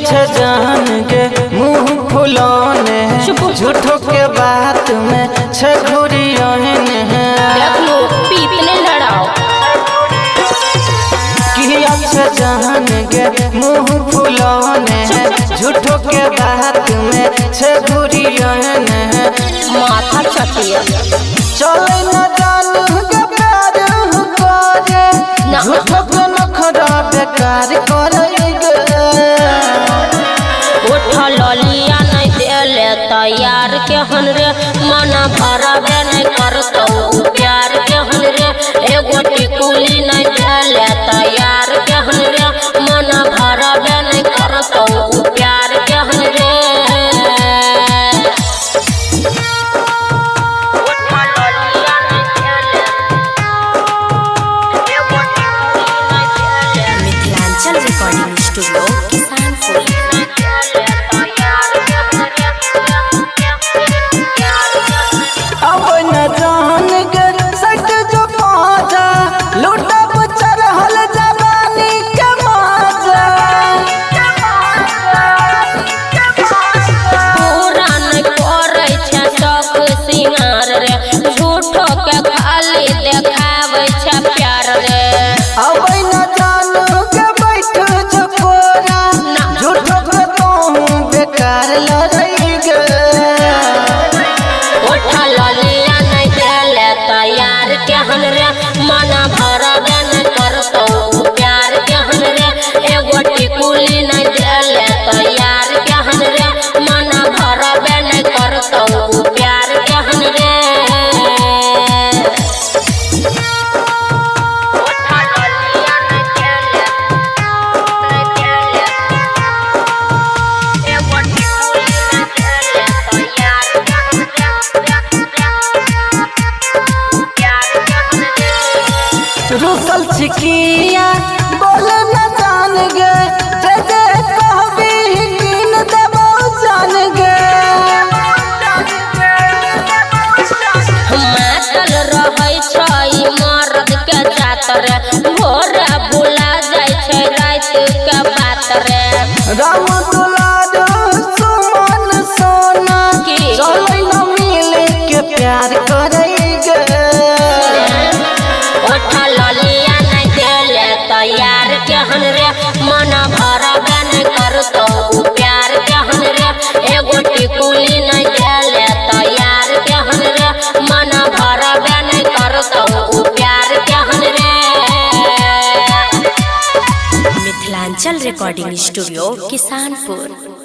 अच्छे जान गे मुँह फुलौने झूठो के बात में छघुरियों कि अच्छे जान गे मुँह फुलौने झूठो के बात में छघुरियों माथा चटिया चले न जान के प्यार करे झूठो के नखरा बेकार करे ललिया नहीं देले तैयार के हन रे मन भरबे नहीं करतो प्यार के हन रे एगो टिकुली नहीं देले तैयार के हन रे मन भरबे नहीं करतो प्यार के हन रे मिथिलांचल रिकॉर्डिंग स्टूडियो किसानपुर झूठो के खाली देखावे छे प्यार रे अबै न जानू के बैठ जकोरा झूठो के तू बेकार लड़ई गे उठा ललिया नहीं देले तैयार के हन रे मन भरबे नहीं करतो प्यार के हन रे एगो टिकुली नहीं देले तैयार के हन रे मन भरबे नहीं करतो प्यार के हन रे रुसल छिकिया बोल न जान गे जे कहबी किन देबो जान गे मातल रहै छै मर्द के जात रे भोर बुला जाय छै रात के बात रे राम दुलार सुमन सोना चलै न मिले के प्यार करे गे तैयार के हन रे मन भरबे नहीं करतो प्यार के हन रे एगो टिकुली नहीं देले तैयार के हन रे मन भरबे नहीं करतो प्यार के हन रे मिथिलांचल रिकॉर्डिंग स्टूडियो किसानपुर।